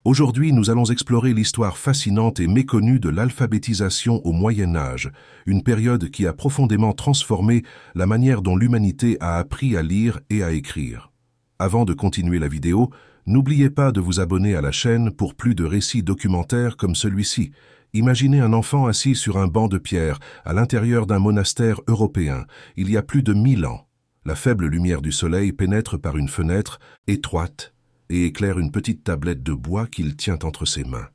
Aujourd'hui, nous allons explorer l'histoire fascinante et méconnue de l'alphabétisation au Moyen Âge, une période qui a profondément transformé la manière dont l'humanité a appris à lire et à écrire. Avant de continuer la vidéo, n'oubliez pas de vous abonner à la chaîne pour plus de récits documentaires comme celui-ci. Imaginez un enfant assis sur un banc de pierre à l'intérieur d'un monastère européen, il y a plus de 1000 ans. La faible lumière du soleil pénètre par une fenêtre étroite et éclaire une petite tablette de bois qu'il tient entre ses mains.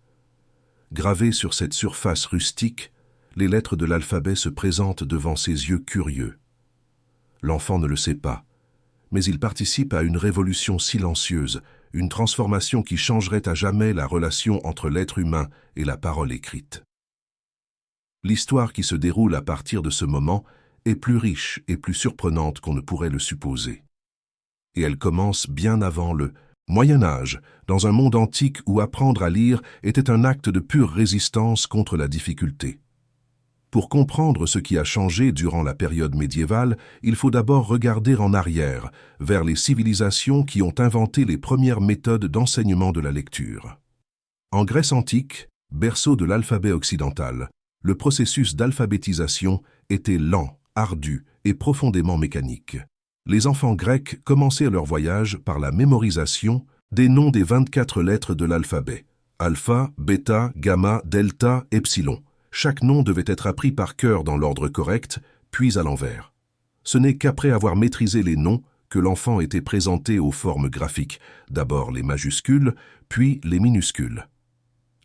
Gravées sur cette surface rustique, les lettres de l'alphabet se présentent devant ses yeux curieux. L'enfant ne le sait pas, mais il participe à une révolution silencieuse, une transformation qui changerait à jamais la relation entre l'être humain et la parole écrite. L'histoire qui se déroule à partir de ce moment est plus riche et plus surprenante qu'on ne pourrait le supposer. Et elle commence bien avant le Moyen Âge, dans un monde antique où apprendre à lire était un acte de pure résistance contre la difficulté. Pour comprendre ce qui a changé durant la période médiévale, il faut d'abord regarder en arrière, vers les civilisations qui ont inventé les premières méthodes d'enseignement de la lecture. En Grèce antique, berceau de l'alphabet occidental, le processus d'alphabétisation était lent, ardu et profondément mécanique. Les enfants grecs commençaient leur voyage par la mémorisation des noms des 24 lettres de l'alphabet. Alpha, bêta, gamma, delta, epsilon. Chaque nom devait être appris par cœur dans l'ordre correct, puis à l'envers. Ce n'est qu'après avoir maîtrisé les noms que l'enfant était présenté aux formes graphiques, d'abord les majuscules, puis les minuscules.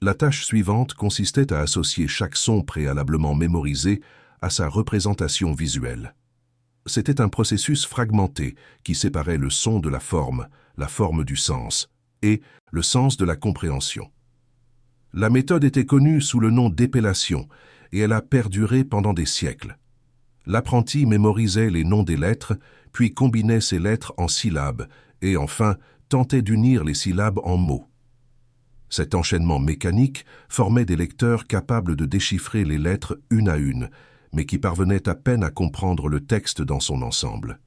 La tâche suivante consistait à associer chaque son préalablement mémorisé à sa représentation visuelle. C'était un processus fragmenté qui séparait le son de la forme du sens, et le sens de la compréhension. La méthode était connue sous le nom d'épellation, et elle a perduré pendant des siècles. L'apprenti mémorisait les noms des lettres, puis combinait ces lettres en syllabes, et enfin tentait d'unir les syllabes en mots. Cet enchaînement mécanique formait des lecteurs capables de déchiffrer les lettres une à une, mais qui parvenaient à peine à comprendre le texte dans son ensemble.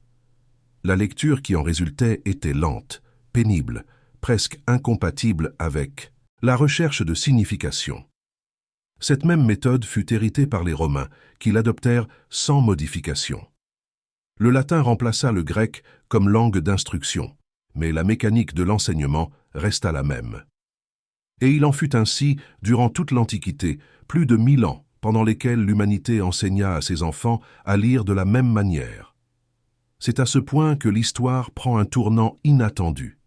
La lecture qui en résultait était lente, pénible, presque incompatible avec la recherche de signification. Cette même méthode fut héritée par les Romains, qui l'adoptèrent sans modification. Le latin remplaça le grec comme langue d'instruction, mais la mécanique de l'enseignement resta la même. Et il en fut ainsi durant toute l'Antiquité, plus de 1000 ans, pendant lesquels l'humanité enseigna à ses enfants à lire de la même manière. C'est à ce point que l'histoire prend un tournant inattendu,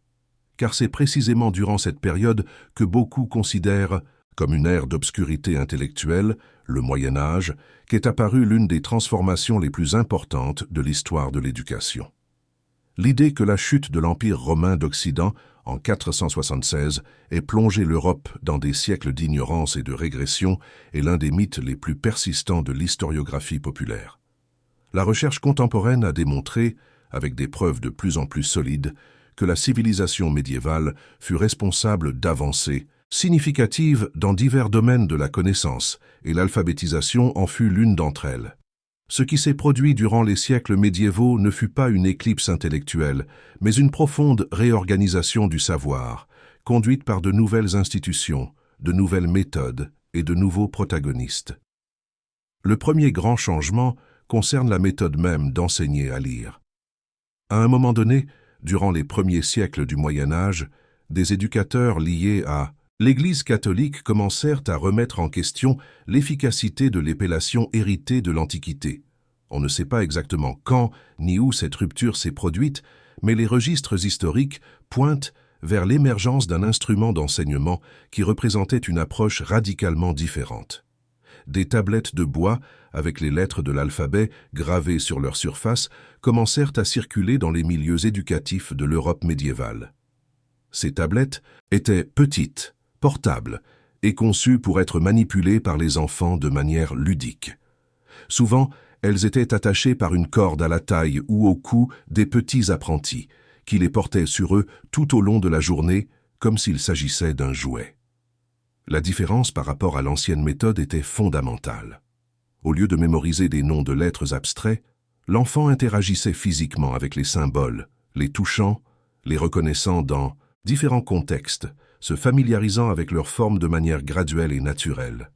car c'est précisément durant cette période que beaucoup considèrent comme une ère d'obscurité intellectuelle, le Moyen Âge, qu'est apparue l'une des transformations les plus importantes de l'histoire de l'éducation. L'idée que la chute de l'Empire romain d'Occident en 476 ait plongé l'Europe dans des siècles d'ignorance et de régression est l'un des mythes les plus persistants de l'historiographie populaire. La recherche contemporaine a démontré, avec des preuves de plus en plus solides, que la civilisation médiévale fut responsable d'avancées significatives dans divers domaines de la connaissance, et l'alphabétisation en fut l'une d'entre elles. Ce qui s'est produit durant les siècles médiévaux ne fut pas une éclipse intellectuelle, mais une profonde réorganisation du savoir, conduite par de nouvelles institutions, de nouvelles méthodes et de nouveaux protagonistes. Le premier grand changement concerne la méthode même d'enseigner à lire. À un moment donné, durant les premiers siècles du Moyen Âge, des éducateurs liés à l'Église catholique commencèrent à remettre en question l'efficacité de l'épellation héritée de l'Antiquité. On ne sait pas exactement quand ni où cette rupture s'est produite, mais les registres historiques pointent vers l'émergence d'un instrument d'enseignement qui représentait une approche radicalement différente. Des tablettes de bois, avec les lettres de l'alphabet gravées sur leur surface, commencèrent à circuler dans les milieux éducatifs de l'Europe médiévale. Ces tablettes étaient petites, portables et conçues pour être manipulées par les enfants de manière ludique. Souvent, elles étaient attachées par une corde à la taille ou au cou des petits apprentis, qui les portaient sur eux tout au long de la journée, comme s'il s'agissait d'un jouet. La différence par rapport à l'ancienne méthode était fondamentale. Au lieu de mémoriser des noms de lettres abstraits, l'enfant interagissait physiquement avec les symboles, les touchant, les reconnaissant dans différents contextes, se familiarisant avec leur forme de manière graduelle et naturelle.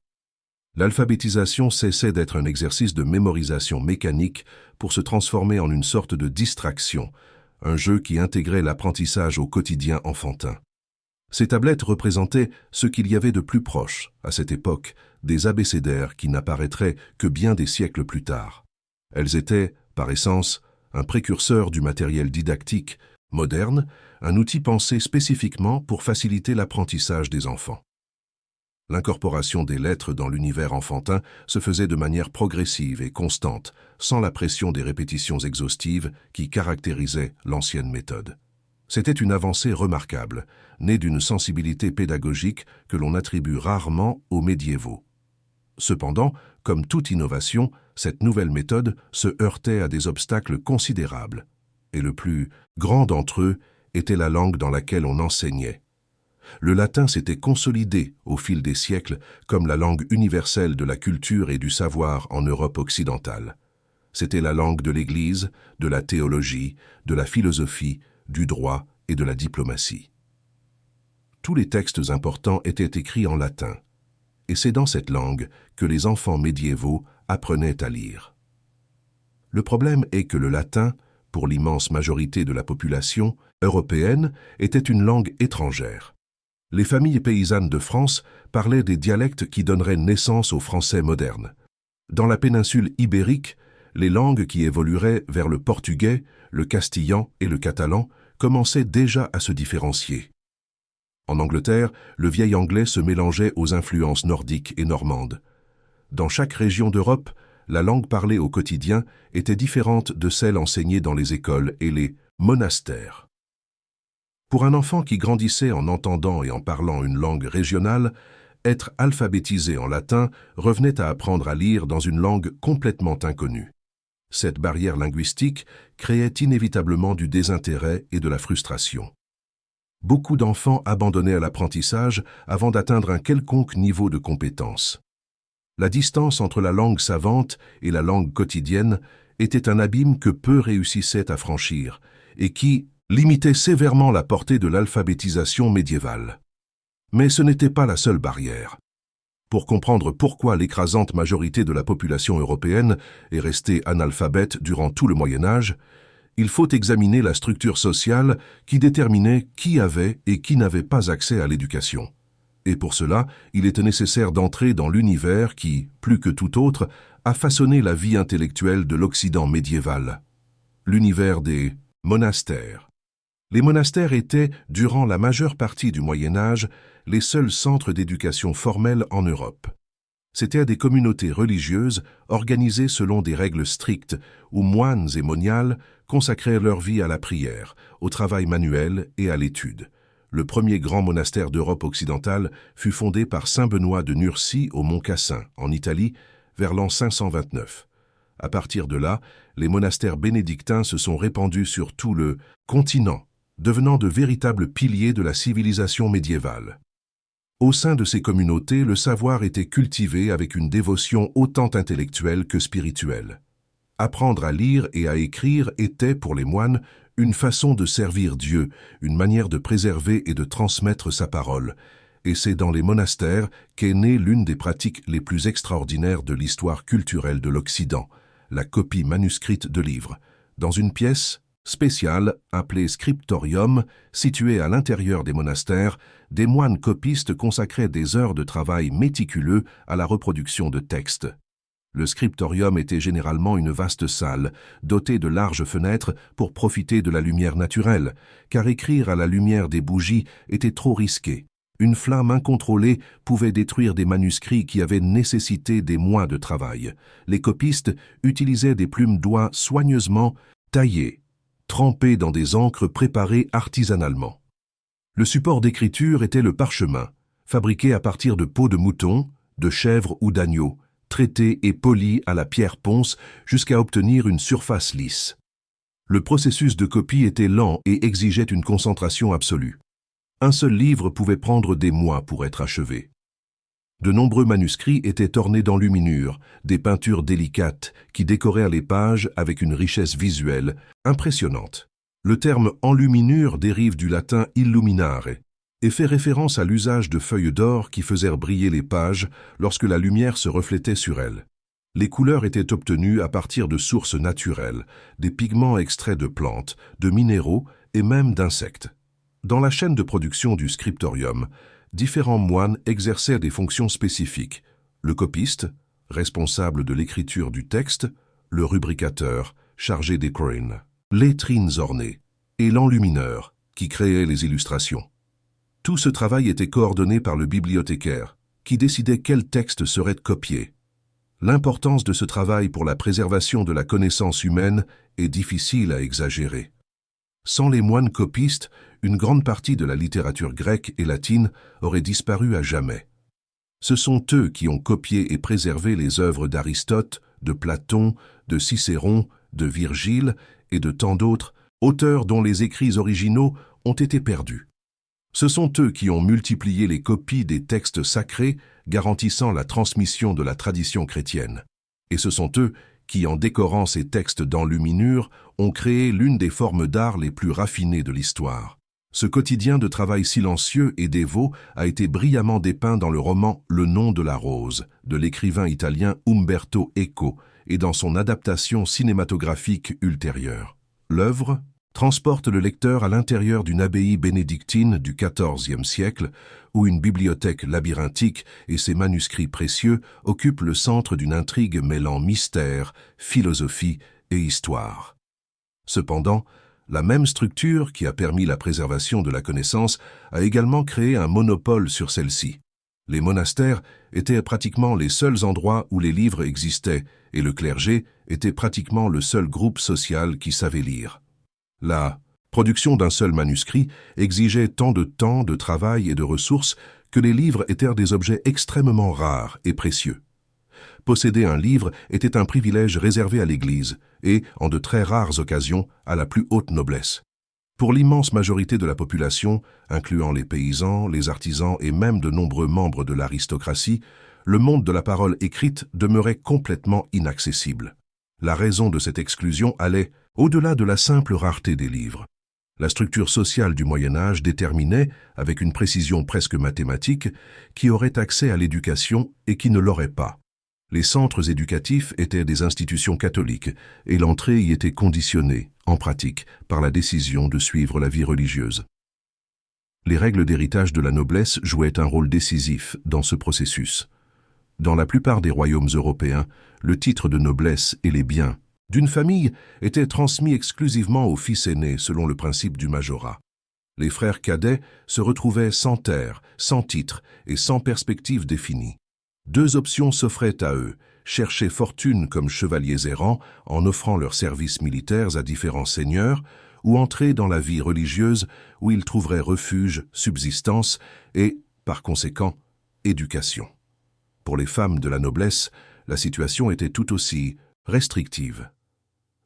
L'alphabétisation cessait d'être un exercice de mémorisation mécanique pour se transformer en une sorte de distraction, un jeu qui intégrait l'apprentissage au quotidien enfantin. Ces tablettes représentaient ce qu'il y avait de plus proche, à cette époque, des abécédaires qui n'apparaîtraient que bien des siècles plus tard. Elles étaient, par essence, un précurseur du matériel didactique moderne, un outil pensé spécifiquement pour faciliter l'apprentissage des enfants. L'incorporation des lettres dans l'univers enfantin se faisait de manière progressive et constante, sans la pression des répétitions exhaustives qui caractérisaient l'ancienne méthode. C'était une avancée remarquable, née d'une sensibilité pédagogique que l'on attribue rarement aux médiévaux. Cependant, comme toute innovation, cette nouvelle méthode se heurtait à des obstacles considérables, et le plus grand d'entre eux était la langue dans laquelle on enseignait. Le latin s'était consolidé au fil des siècles comme la langue universelle de la culture et du savoir en Europe occidentale. C'était la langue de l'Église, de la théologie, de la philosophie, du droit et de la diplomatie. Tous les textes importants étaient écrits en latin, et c'est dans cette langue que les enfants médiévaux apprenaient à lire. Le problème est que le latin, pour l'immense majorité de la population européenne, était une langue étrangère. Les familles paysannes de France parlaient des dialectes qui donneraient naissance au français moderne. Dans la péninsule ibérique, les langues qui évolueraient vers le portugais, le castillan et le catalan commençaient déjà à se différencier. En Angleterre, le vieil anglais se mélangeait aux influences nordiques et normandes. Dans chaque région d'Europe, la langue parlée au quotidien était différente de celle enseignée dans les écoles et les monastères. Pour un enfant qui grandissait en entendant et en parlant une langue régionale, être alphabétisé en latin revenait à apprendre à lire dans une langue complètement inconnue. Cette barrière linguistique créait inévitablement du désintérêt et de la frustration. Beaucoup d'enfants abandonnaient l'apprentissage avant d'atteindre un quelconque niveau de compétence. La distance entre la langue savante et la langue quotidienne était un abîme que peu réussissaient à franchir et qui limitait sévèrement la portée de l'alphabétisation médiévale. Mais ce n'était pas la seule barrière. Pour comprendre pourquoi l'écrasante majorité de la population européenne est restée analphabète durant tout le Moyen Âge, il faut examiner la structure sociale qui déterminait qui avait et qui n'avait pas accès à l'éducation. Et pour cela, il était nécessaire d'entrer dans l'univers qui, plus que tout autre, a façonné la vie intellectuelle de l'Occident médiéval. L'univers des monastères. Les monastères étaient, durant la majeure partie du Moyen Âge, les seuls centres d'éducation formelle en Europe. C'étaient des communautés religieuses organisées selon des règles strictes, où moines et moniales consacraient leur vie à la prière, au travail manuel et à l'étude. Le premier grand monastère d'Europe occidentale fut fondé par saint Benoît de Nursie au Mont Cassin, en Italie, vers l'an 529. À partir de là, les monastères bénédictins se sont répandus sur tout le continent, devenant de véritables piliers de la civilisation médiévale. Au sein de ces communautés, le savoir était cultivé avec une dévotion autant intellectuelle que spirituelle. Apprendre à lire et à écrire était, pour les moines, une façon de servir Dieu, une manière de préserver et de transmettre sa parole. Et c'est dans les monastères qu'est née l'une des pratiques les plus extraordinaires de l'histoire culturelle de l'Occident, la copie manuscrite de livres. Dans une pièce spéciale appelée scriptorium, située à l'intérieur des monastères, des moines copistes consacraient des heures de travail méticuleux à la reproduction de textes. Le scriptorium était généralement une vaste salle, dotée de larges fenêtres pour profiter de la lumière naturelle, car écrire à la lumière des bougies était trop risqué. Une flamme incontrôlée pouvait détruire des manuscrits qui avaient nécessité des mois de travail. Les copistes utilisaient des plumes d'oie soigneusement taillées, trempées dans des encres préparées artisanalement. Le support d'écriture était le parchemin, fabriqué à partir de peaux de mouton, de chèvre ou d'agneau, traité et poli à la pierre ponce jusqu'à obtenir une surface lisse. Le processus de copie était lent et exigeait une concentration absolue. Un seul livre pouvait prendre des mois pour être achevé. De nombreux manuscrits étaient ornés d'enluminures, des peintures délicates qui décorèrent les pages avec une richesse visuelle impressionnante. Le terme enluminure dérive du latin illuminare, et fait référence à l'usage de feuilles d'or qui faisaient briller les pages lorsque la lumière se reflétait sur elles. Les couleurs étaient obtenues à partir de sources naturelles, des pigments extraits de plantes, de minéraux et même d'insectes. Dans la chaîne de production du scriptorium, différents moines exerçaient des fonctions spécifiques. Le copiste, responsable de l'écriture du texte, le rubricateur, chargé des crines, les trines ornées, et l'enlumineur, qui créait les illustrations. Tout ce travail était coordonné par le bibliothécaire, qui décidait quel texte serait copié. L'importance de ce travail pour la préservation de la connaissance humaine est difficile à exagérer. Sans les moines copistes, une grande partie de la littérature grecque et latine aurait disparu à jamais. Ce sont eux qui ont copié et préservé les œuvres d'Aristote, de Platon, de Cicéron, de Virgile et de tant d'autres, auteurs dont les écrits originaux ont été perdus. Ce sont eux qui ont multiplié les copies des textes sacrés garantissant la transmission de la tradition chrétienne. Et ce sont eux qui, en décorant ces textes d'enluminure, ont créé l'une des formes d'art les plus raffinées de l'histoire. Ce quotidien de travail silencieux et dévot a été brillamment dépeint dans le roman Le nom de la rose de l'écrivain italien Umberto Eco et dans son adaptation cinématographique ultérieure. L'œuvre transporte le lecteur à l'intérieur d'une abbaye bénédictine du XIVe siècle où une bibliothèque labyrinthique et ses manuscrits précieux occupent le centre d'une intrigue mêlant mystère, philosophie et histoire. Cependant, la même structure qui a permis la préservation de la connaissance a également créé un monopole sur celle-ci. Les monastères étaient pratiquement les seuls endroits où les livres existaient et le clergé était pratiquement le seul groupe social qui savait lire. La production d'un seul manuscrit exigeait tant de temps, de travail et de ressources que les livres étaient des objets extrêmement rares et précieux. Posséder un livre était un privilège réservé à l'Église et, en de très rares occasions, à la plus haute noblesse. Pour l'immense majorité de la population, incluant les paysans, les artisans et même de nombreux membres de l'aristocratie, le monde de la parole écrite demeurait complètement inaccessible. La raison de cette exclusion allait au-delà de la simple rareté des livres. La structure sociale du Moyen-Âge déterminait, avec une précision presque mathématique, qui aurait accès à l'éducation et qui ne l'aurait pas. Les centres éducatifs étaient des institutions catholiques et l'entrée y était conditionnée, en pratique, par la décision de suivre la vie religieuse. Les règles d'héritage de la noblesse jouaient un rôle décisif dans ce processus. Dans la plupart des royaumes européens, le titre de noblesse et les biens d'une famille étaient transmis exclusivement au fils aîné selon le principe du majorat. Les frères cadets se retrouvaient sans terre, sans titre et sans perspective définie. Deux options s'offraient à eux, chercher fortune comme chevaliers errants en offrant leurs services militaires à différents seigneurs, ou entrer dans la vie religieuse où ils trouveraient refuge, subsistance et, par conséquent, éducation. Pour les femmes de la noblesse, la situation était tout aussi restrictive.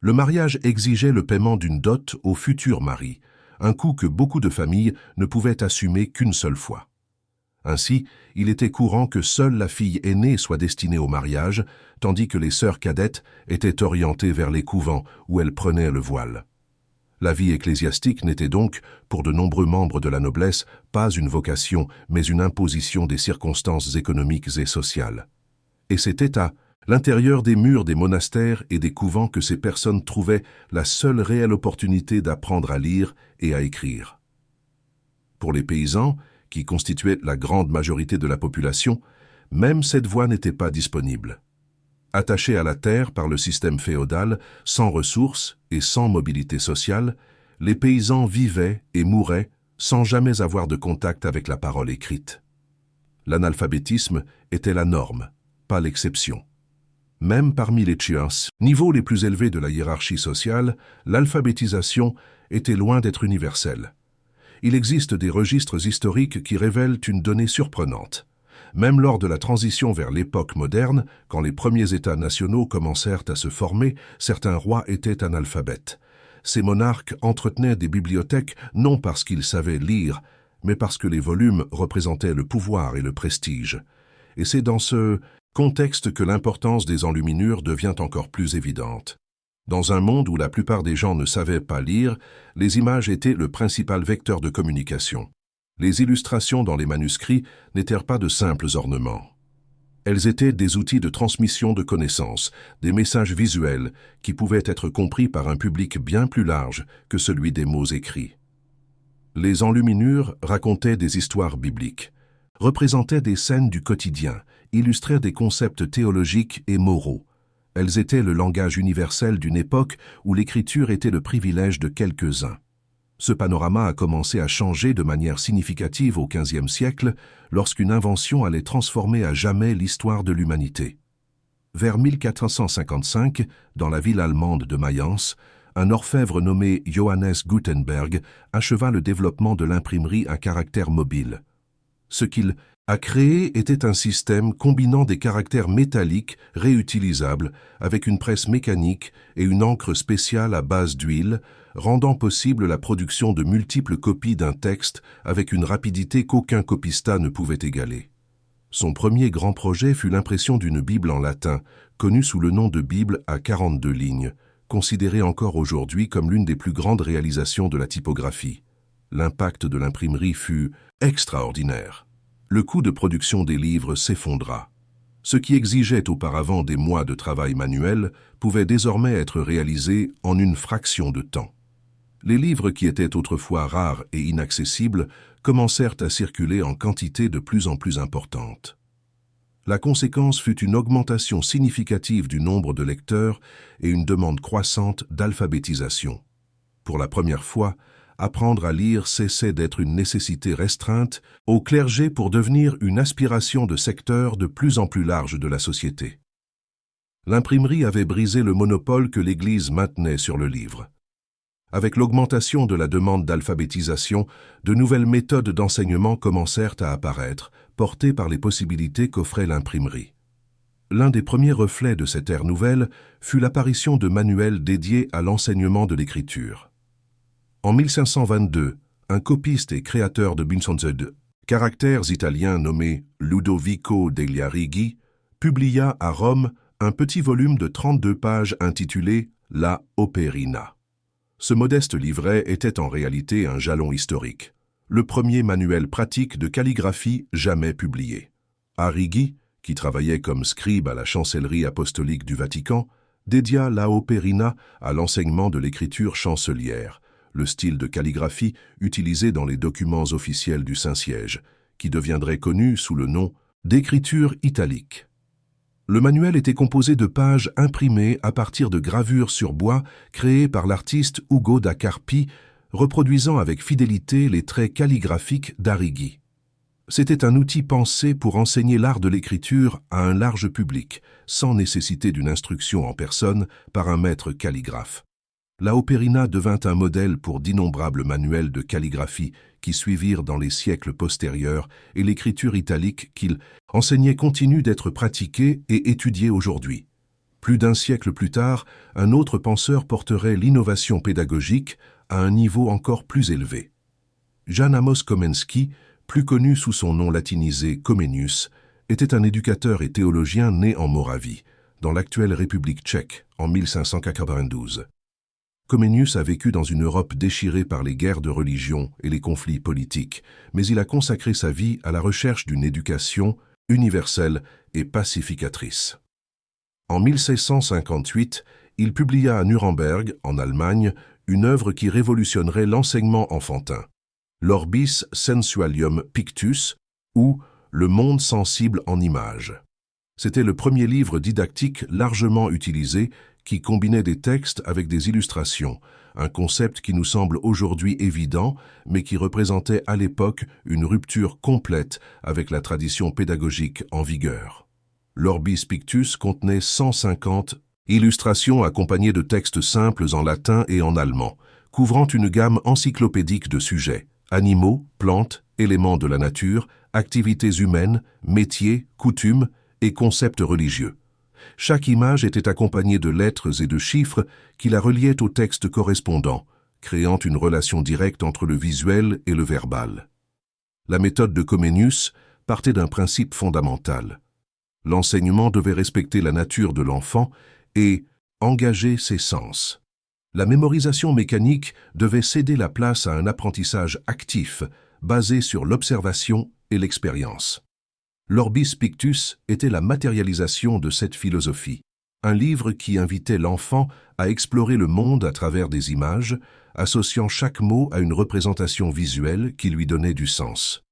Le mariage exigeait le paiement d'une dot au futur mari, un coût que beaucoup de familles ne pouvaient assumer qu'une seule fois. Ainsi, il était courant que seule la fille aînée soit destinée au mariage, tandis que les sœurs cadettes étaient orientées vers les couvents où elles prenaient le voile. La vie ecclésiastique n'était donc, pour de nombreux membres de la noblesse, pas une vocation, mais une imposition des circonstances économiques et sociales. Et c'était à l'intérieur des murs des monastères et des couvents que ces personnes trouvaient la seule réelle opportunité d'apprendre à lire et à écrire. Pour les paysans, qui constituaient la grande majorité de la population, même cette voie n'était pas disponible. Attachés à la terre par le système féodal, sans ressources et sans mobilité sociale, les paysans vivaient et mouraient sans jamais avoir de contact avec la parole écrite. L'analphabétisme était la norme, pas l'exception. Même parmi les Chiens, niveaux les plus élevés de la hiérarchie sociale, l'alphabétisation était loin d'être universelle. Il existe des registres historiques qui révèlent une donnée surprenante. Même lors de la transition vers l'époque moderne, quand les premiers États nationaux commencèrent à se former, certains rois étaient analphabètes. Ces monarques entretenaient des bibliothèques non parce qu'ils savaient lire, mais parce que les volumes représentaient le pouvoir et le prestige. Et c'est dans ce contexte que l'importance des enluminures devient encore plus évidente. Dans un monde où la plupart des gens ne savaient pas lire, les images étaient le principal vecteur de communication. Les illustrations dans les manuscrits n'étaient pas de simples ornements. Elles étaient des outils de transmission de connaissances, des messages visuels qui pouvaient être compris par un public bien plus large que celui des mots écrits. Les enluminures racontaient des histoires bibliques, représentaient des scènes du quotidien, illustraient des concepts théologiques et moraux. Elles étaient le langage universel d'une époque où l'écriture était le privilège de quelques-uns. Ce panorama a commencé à changer de manière significative au XVe siècle lorsqu'une invention allait transformer à jamais l'histoire de l'humanité. Vers 1455, dans la ville allemande de Mayence, un orfèvre nommé Johannes Gutenberg acheva le développement de l'imprimerie à caractère mobile. Ce qu'il a créé était un système combinant des caractères métalliques réutilisables avec une presse mécanique et une encre spéciale à base d'huile, rendant possible la production de multiples copies d'un texte avec une rapidité qu'aucun copista ne pouvait égaler. Son premier grand projet fut l'impression d'une Bible en latin, connue sous le nom de Bible à 42 lignes, considérée encore aujourd'hui comme l'une des plus grandes réalisations de la typographie. L'impact de l'imprimerie fut extraordinaire. Le coût de production des livres s'effondra. Ce qui exigeait auparavant des mois de travail manuel pouvait désormais être réalisé en une fraction de temps. Les livres qui étaient autrefois rares et inaccessibles commencèrent à circuler en quantité de plus en plus importante. La conséquence fut une augmentation significative du nombre de lecteurs et une demande croissante d'alphabétisation. Pour la première fois, apprendre à lire cessait d'être une nécessité restreinte au clergé pour devenir une aspiration de secteur de plus en plus large de la société. L'imprimerie avait brisé le monopole que l'Église maintenait sur le livre. Avec l'augmentation de la demande d'alphabétisation, de nouvelles méthodes d'enseignement commencèrent à apparaître, portées par les possibilités qu'offrait l'imprimerie. L'un des premiers reflets de cette ère nouvelle fut l'apparition de manuels dédiés à l'enseignement de l'écriture. En 1522, un copiste et créateur de de caractères italiens nommé Ludovico degli Arrighi publia à Rome un petit volume de 32 pages intitulé « La Operina ». Ce modeste livret était en réalité un jalon historique, le premier manuel pratique de calligraphie jamais publié. Arrighi, qui travaillait comme scribe à la chancellerie apostolique du Vatican, dédia La Operina à l'enseignement de l'écriture chancelière, le style de calligraphie utilisé dans les documents officiels du Saint-Siège, qui deviendrait connu sous le nom d'écriture italique. Le manuel était composé de pages imprimées à partir de gravures sur bois créées par l'artiste Ugo da Carpi, reproduisant avec fidélité les traits calligraphiques d'Arrighi. C'était un outil pensé pour enseigner l'art de l'écriture à un large public, sans nécessité d'une instruction en personne par un maître calligraphe. La Operina devint un modèle pour d'innombrables manuels de calligraphie qui suivirent dans les siècles postérieurs et l'écriture italique qu'il enseignait continue d'être pratiquée et étudiée aujourd'hui. Plus d'un siècle plus tard, un autre penseur porterait l'innovation pédagogique à un niveau encore plus élevé. Jan Amos Komensky, plus connu sous son nom latinisé Comenius, était un éducateur et théologien né en Moravie, dans l'actuelle République tchèque, en 1592. Comenius a vécu dans une Europe déchirée par les guerres de religion et les conflits politiques, mais il a consacré sa vie à la recherche d'une éducation universelle et pacificatrice. En 1658, il publia à Nuremberg, en Allemagne, une œuvre qui révolutionnerait l'enseignement enfantin, l'Orbis Sensualium Pictus, ou Le monde sensible en images. C'était le premier livre didactique largement utilisé qui combinait des textes avec des illustrations, un concept qui nous semble aujourd'hui évident, mais qui représentait à l'époque une rupture complète avec la tradition pédagogique en vigueur. L'Orbis Pictus contenait 150 illustrations accompagnées de textes simples en latin et en allemand, couvrant une gamme encyclopédique de sujets, animaux, plantes, éléments de la nature, activités humaines, métiers, coutumes et concepts religieux. Chaque image était accompagnée de lettres et de chiffres qui la reliaient au texte correspondant, créant une relation directe entre le visuel et le verbal. La méthode de Comenius partait d'un principe fondamental. L'enseignement devait respecter la nature de l'enfant et engager ses sens. La mémorisation mécanique devait céder la place à un apprentissage actif, basée sur l'observation et l'expérience. L'Orbis Pictus était la matérialisation de cette philosophie, un livre qui invitait l'enfant à explorer le monde à travers des images, associant chaque mot à une représentation visuelle qui lui donnait du sens.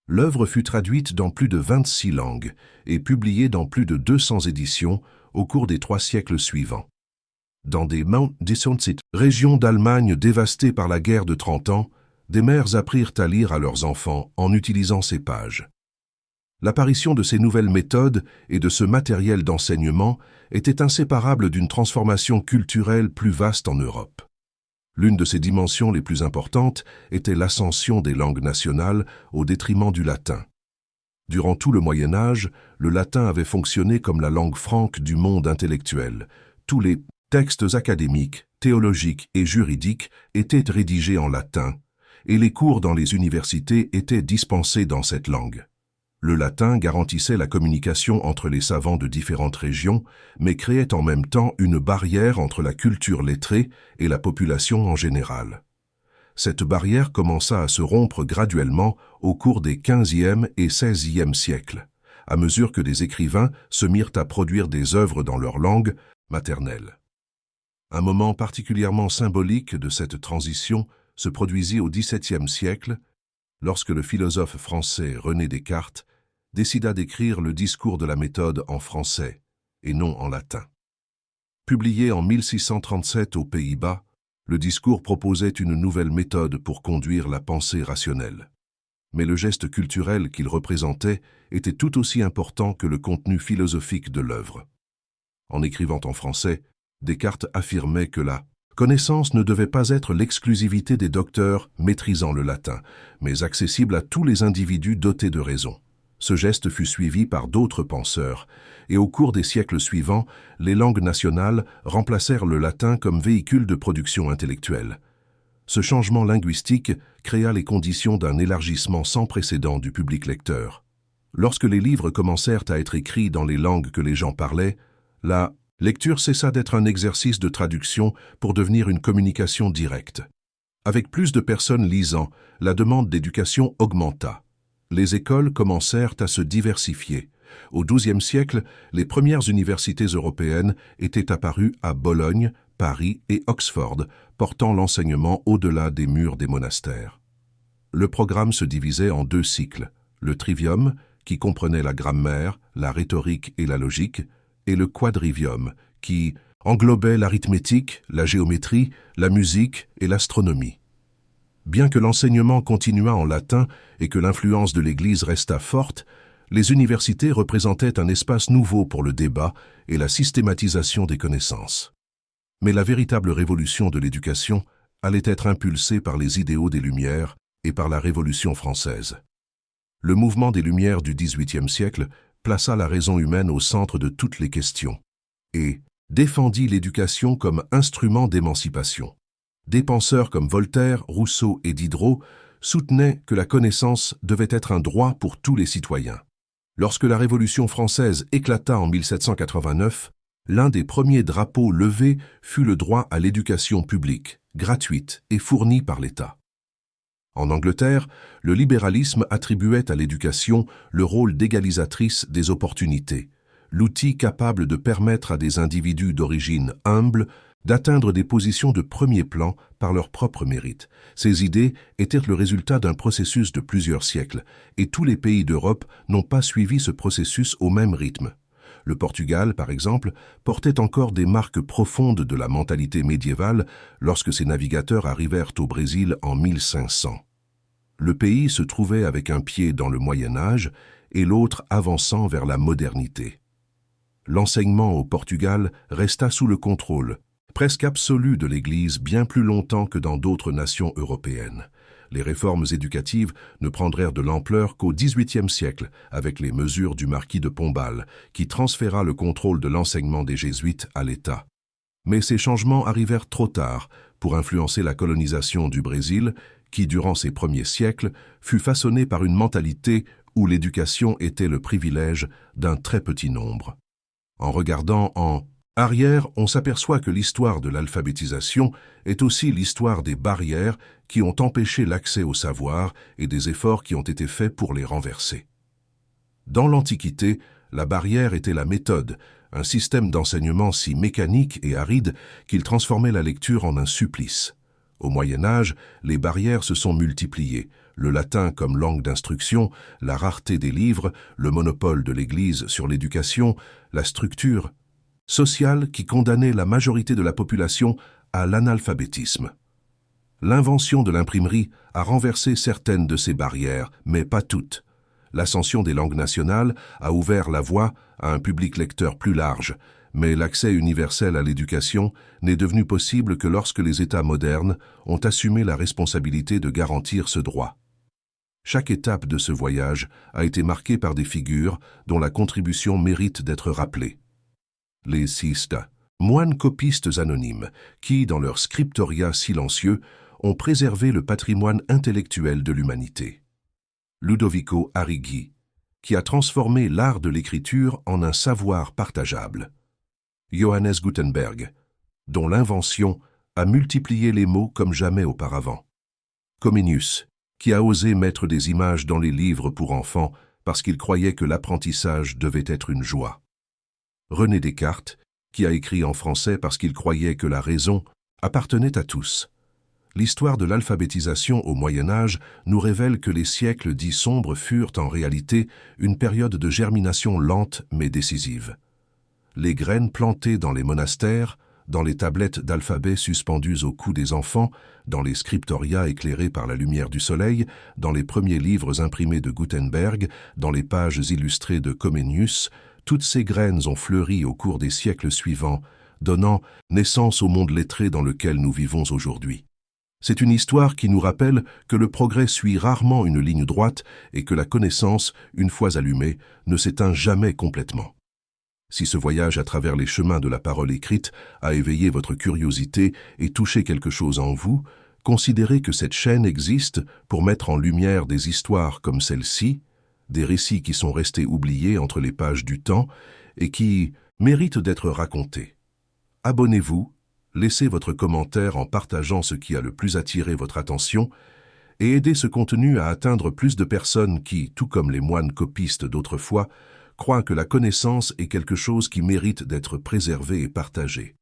L'œuvre fut traduite dans plus de 26 langues et publiée dans plus de 200 éditions au cours des 3 siècles suivants. Dans des Mount Dissensit, régions d'Allemagne dévastées par la guerre de 30 ans, des mères apprirent à lire à leurs enfants en utilisant ces pages. L'apparition de ces nouvelles méthodes et de ce matériel d'enseignement était inséparable d'une transformation culturelle plus vaste en Europe. L'une de ces dimensions les plus importantes était l'ascension des langues nationales au détriment du latin. Durant tout le Moyen Âge, le latin avait fonctionné comme la langue franque du monde intellectuel. Tous les textes académiques, théologiques et juridiques étaient rédigés en latin, et les cours dans les universités étaient dispensés dans cette langue. Le latin garantissait la communication entre les savants de différentes régions, mais créait en même temps une barrière entre la culture lettrée et la population en général. Cette barrière commença à se rompre graduellement au cours des XVe et XVIe siècles, à mesure que des écrivains se mirent à produire des œuvres dans leur langue maternelle. Un moment particulièrement symbolique de cette transition se produisit au XVIIe siècle, lorsque le philosophe français René Descartes décida d'écrire le discours de la méthode en français et non en latin. Publié en 1637 aux Pays-Bas, le discours proposait une nouvelle méthode pour conduire la pensée rationnelle. Mais le geste culturel qu'il représentait était tout aussi important que le contenu philosophique de l'œuvre. En écrivant en français, Descartes affirmait que la connaissance ne devait pas être l'exclusivité des docteurs maîtrisant le latin, mais accessible à tous les individus dotés de raison. Ce geste fut suivi par d'autres penseurs, et au cours des siècles suivants, les langues nationales remplacèrent le latin comme véhicule de production intellectuelle. Ce changement linguistique créa les conditions d'un élargissement sans précédent du public lecteur. Lorsque les livres commencèrent à être écrits dans les langues que les gens parlaient, la lecture cessa d'être un exercice de traduction pour devenir une communication directe. Avec plus de personnes lisant, la demande d'éducation augmenta. Les écoles commencèrent à se diversifier. Au XIIe siècle, les premières universités européennes étaient apparues à Bologne, Paris et Oxford, portant l'enseignement au-delà des murs des monastères. Le programme se divisait en 2 cycles, le trivium, qui comprenait la grammaire, la rhétorique et la logique, et le quadrivium, qui englobait l'arithmétique, la géométrie, la musique et l'astronomie. Bien que l'enseignement continuât en latin et que l'influence de l'Église restât forte, les universités représentaient un espace nouveau pour le débat et la systématisation des connaissances. Mais la véritable révolution de l'éducation allait être impulsée par les idéaux des Lumières et par la Révolution française. Le mouvement des Lumières du XVIIIe siècle plaça la raison humaine au centre de toutes les questions et défendit l'éducation comme instrument d'émancipation. Des penseurs comme Voltaire, Rousseau et Diderot soutenaient que la connaissance devait être un droit pour tous les citoyens. Lorsque la Révolution française éclata en 1789, l'un des premiers drapeaux levés fut le droit à l'éducation publique, gratuite et fournie par l'État. En Angleterre, le libéralisme attribuait à l'éducation le rôle d'égalisatrice des opportunités, l'outil capable de permettre à des individus d'origine humble d'atteindre des positions de premier plan par leur propre mérite. Ces idées étaient le résultat d'un processus de plusieurs siècles, et tous les pays d'Europe n'ont pas suivi ce processus au même rythme. Le Portugal, par exemple, portait encore des marques profondes de la mentalité médiévale lorsque ses navigateurs arrivèrent au Brésil en 1500. Le pays se trouvait avec un pied dans le Moyen Âge et l'autre avançant vers la modernité. L'enseignement au Portugal resta sous le contrôle presque absolu de l'Église bien plus longtemps que dans d'autres nations européennes. Les réformes éducatives ne prendraient de l'ampleur qu'au XVIIIe siècle, avec les mesures du marquis de Pombal, qui transféra le contrôle de l'enseignement des jésuites à l'État. Mais ces changements arrivèrent trop tard pour influencer la colonisation du Brésil, qui, durant ses premiers siècles, fut façonnée par une mentalité où l'éducation était le privilège d'un très petit nombre. En regardant en Arrière, on s'aperçoit que l'histoire de l'alphabétisation est aussi l'histoire des barrières qui ont empêché l'accès au savoir et des efforts qui ont été faits pour les renverser. Dans l'Antiquité, la barrière était la méthode, un système d'enseignement si mécanique et aride qu'il transformait la lecture en un supplice. Au Moyen Âge, les barrières se sont multipliées, le latin comme langue d'instruction, la rareté des livres, le monopole de l'Église sur l'éducation, la structure sociale qui condamnait la majorité de la population à l'analphabétisme. L'invention de l'imprimerie a renversé certaines de ces barrières, mais pas toutes. L'ascension des langues nationales a ouvert la voie à un public lecteur plus large, mais l'accès universel à l'éducation n'est devenu possible que lorsque les États modernes ont assumé la responsabilité de garantir ce droit. Chaque étape de ce voyage a été marquée par des figures dont la contribution mérite d'être rappelée. Les Sista, moines copistes anonymes, qui, dans leur scriptoria silencieux, ont préservé le patrimoine intellectuel de l'humanité. Ludovico Arrighi, qui a transformé l'art de l'écriture en un savoir partageable. Johannes Gutenberg, dont l'invention a multiplié les mots comme jamais auparavant. Comenius, qui a osé mettre des images dans les livres pour enfants parce qu'il croyait que l'apprentissage devait être une joie. René Descartes, qui a écrit en français parce qu'il croyait que la raison appartenait à tous. L'histoire de l'alphabétisation au Moyen Âge nous révèle que les siècles dits sombres furent en réalité une période de germination lente mais décisive. Les graines plantées dans les monastères, dans les tablettes d'alphabet suspendues au cou des enfants, dans les scriptoria éclairés par la lumière du soleil, dans les premiers livres imprimés de Gutenberg, dans les pages illustrées de Comenius, toutes ces graines ont fleuri au cours des siècles suivants, donnant naissance au monde lettré dans lequel nous vivons aujourd'hui. C'est une histoire qui nous rappelle que le progrès suit rarement une ligne droite et que la connaissance, une fois allumée, ne s'éteint jamais complètement. Si ce voyage à travers les chemins de la parole écrite a éveillé votre curiosité et touché quelque chose en vous, considérez que cette chaîne existe pour mettre en lumière des histoires comme celle-ci, des récits qui sont restés oubliés entre les pages du temps et qui méritent d'être racontés. Abonnez-vous, laissez votre commentaire en partageant ce qui a le plus attiré votre attention et aidez ce contenu à atteindre plus de personnes qui, tout comme les moines copistes d'autrefois, croient que la connaissance est quelque chose qui mérite d'être préservé et partagé.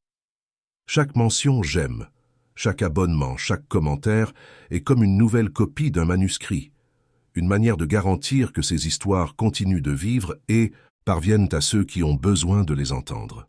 Chaque mention « j'aime », chaque abonnement, chaque commentaire est comme une nouvelle copie d'un manuscrit, une manière de garantir que ces histoires continuent de vivre et parviennent à ceux qui ont besoin de les entendre.